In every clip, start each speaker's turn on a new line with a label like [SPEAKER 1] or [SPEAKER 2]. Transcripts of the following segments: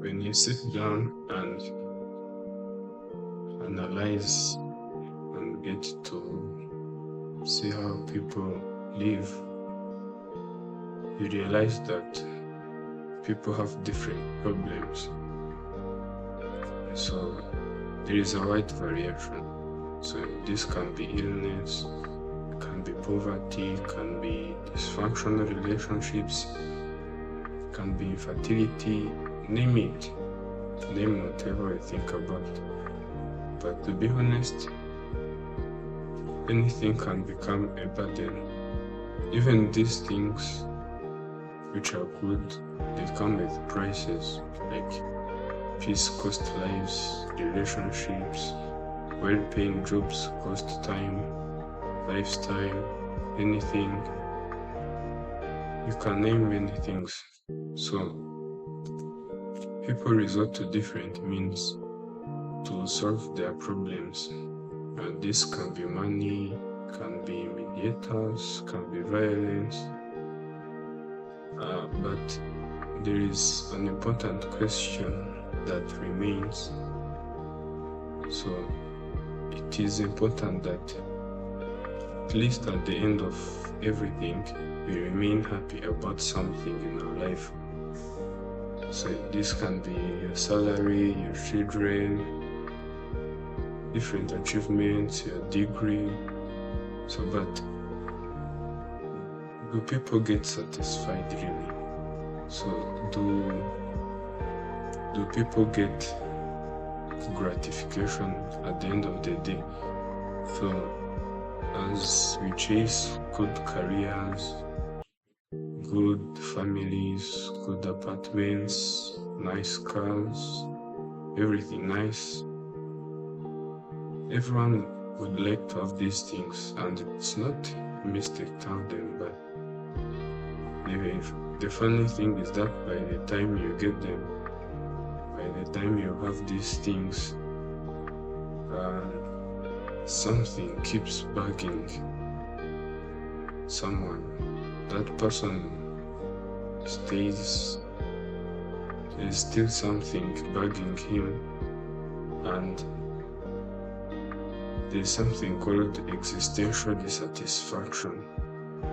[SPEAKER 1] when you sit down and analyze and get to see how people live, you realize that people have different problems. So there is a wide variation. So this can be illness, can be poverty, can be dysfunctional relationships, can be infertility, name it, name whatever you think about. But to be honest, anything can become a burden. Even these things which are good, they come with prices, like peace cost lives, relationships, well-paying jobs cost time, lifestyle, anything. You can name many things. So people resort to different means to solve their problems. And this can be money, can be mediators, can be violence. But there is an important question that remains. So it is important that at least at the end of everything, we remain happy about something in our life. So this can be your salary, your children, different achievements, your degree. So, but do people get satisfied really? So do people get gratification at the end of the day? So as we chase good careers, good families, good apartments, nice cars, everything nice, everyone would like to have these things, and it's not a mistake to have them, but the funny thing is that by the time you get them, by the time you have these things, something keeps bugging someone. That person there's still something bugging him, and there's something called existential dissatisfaction.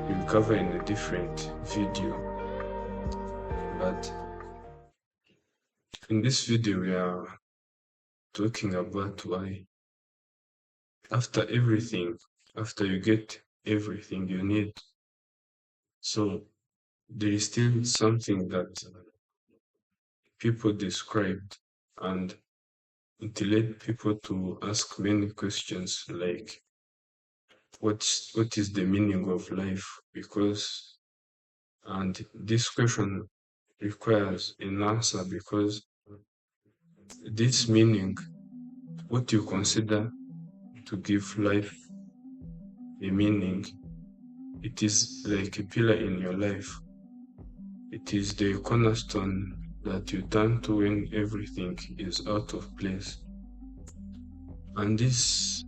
[SPEAKER 1] We'll cover in a different video, but in this video we are talking about why after you get everything you need, so there is still something that people described, and it led people to ask many questions like what is the meaning of life? And this question requires an answer, because this meaning, what you consider to give life a meaning, it is like a pillar in your life. It is the cornerstone that you turn to when everything is out of place. And this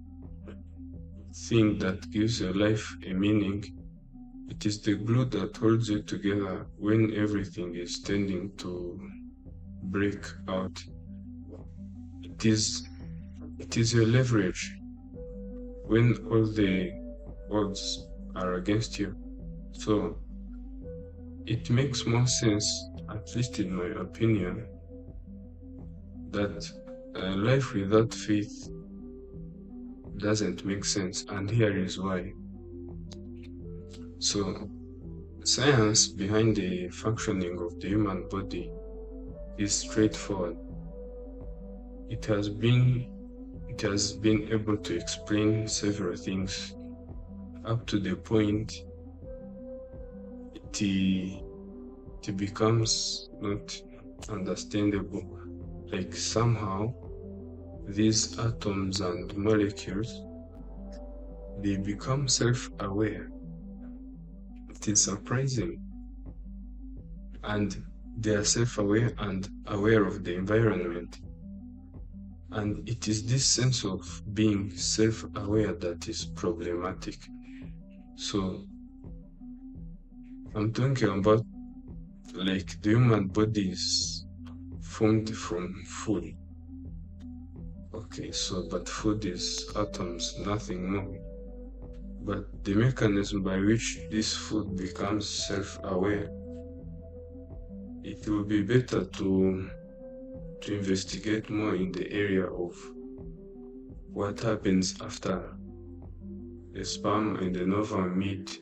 [SPEAKER 1] thing that gives your life a meaning, it is the glue that holds you together when everything is tending to break out. It is your leverage when all the odds are against you. So it makes more sense, at least in my opinion, that life without faith doesn't make sense, and here is why. So science behind the functioning of the human body is straightforward. It has been able to explain several things up to the point it becomes not understandable. Like somehow these atoms and molecules, they become self-aware. It is surprising. And they are self-aware and aware of the environment. And it is this sense of being self-aware that is problematic. So I'm talking about like the human body is formed from food. Okay, so but food is atoms, nothing more. But the mechanism by which this food becomes self-aware, it will be better to investigate more in the area of what happens after the sperm and the ova meet.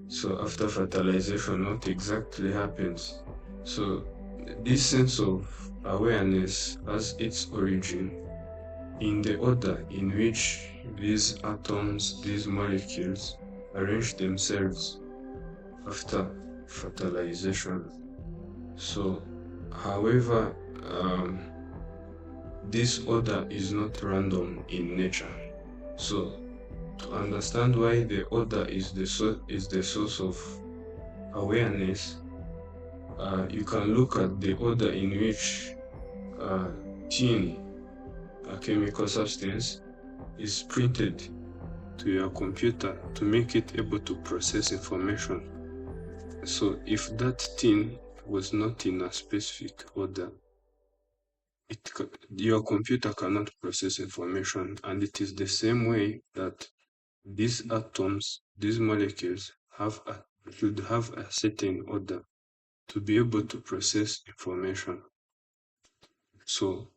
[SPEAKER 1] So after fertilization, what exactly happens? So this sense of awareness has its origin in the order in which these atoms, these molecules, arrange themselves after fertilization. So, however, this order is not random in nature. So, to understand why the order is the source of awareness, you can look at the order in which tin, a chemical substance, is printed to your computer to make it able to process information. So if that thing was not in a specific order, your computer cannot process information. And it is the same way that these atoms, these molecules should have a certain order to be able to process information. So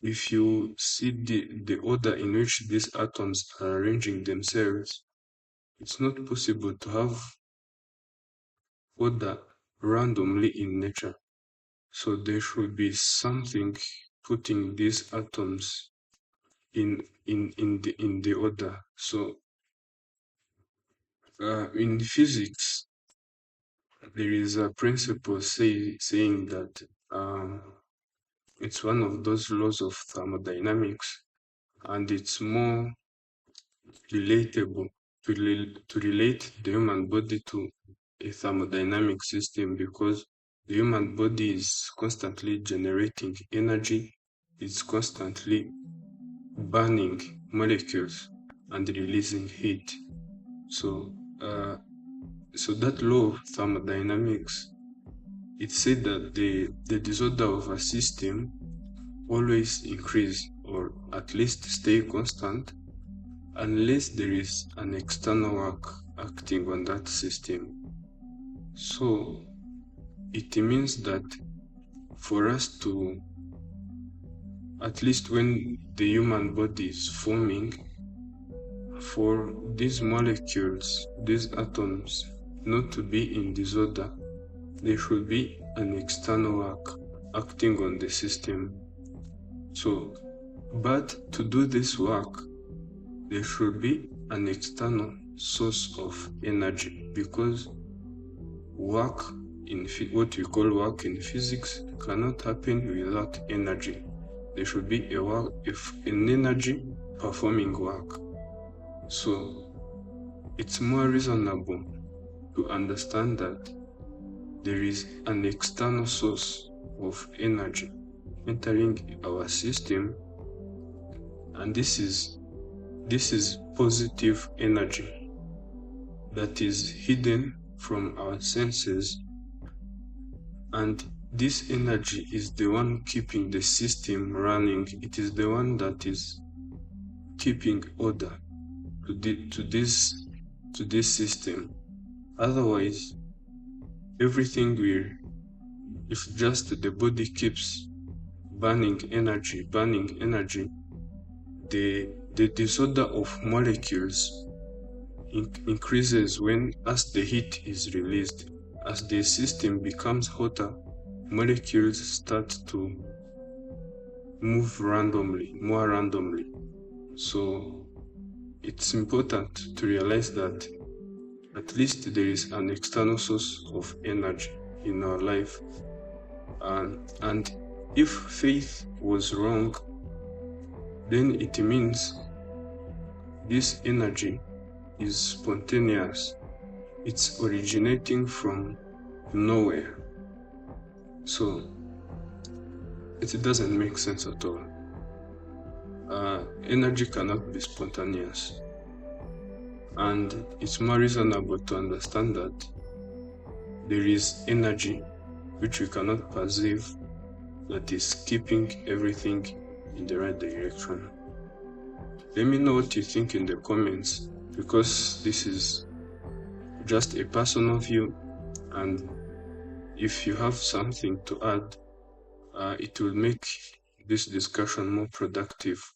[SPEAKER 1] if you see the order in which these atoms are arranging themselves, it's not possible to have order randomly in nature. So there should be something putting these atoms in the order. So in physics, there is a principle saying that it's one of those laws of thermodynamics, and it's more relatable to relate the human body to a thermodynamic system, because the human body is constantly generating energy, it's constantly burning molecules and releasing heat. So that law of thermodynamics, it said that the disorder of a system always increase, or at least stay constant, unless there is an external work acting on that system. So it means that for us to, at least when the human body is forming, for these molecules, these atoms, not to be in disorder, there should be an external work acting on the system. So, but to do this work, there should be an external source of energy, because work in what we call work in physics cannot happen without energy. There should be an energy performing work. So it's more reasonable to understand that there is an external source of energy entering our system, and this is positive energy that is hidden from our senses, and this energy is the one keeping the system running. It is the one that is keeping order to this system. Otherwise, everything will, if just the body keeps burning energy, the disorder of molecules increases as the heat is released. As the system becomes hotter, molecules start to move more randomly. So it's important to realize that at least there is an external source of energy in our life. And if faith was wrong, then it means this energy is spontaneous. It's originating from nowhere. So it doesn't make sense at all. Energy cannot be spontaneous. And it's more reasonable to understand that there is energy which we cannot perceive, that is keeping everything in the right direction. Let me know what you think in the comments, because this is just a personal view, and if you have something to add, it will make this discussion more productive.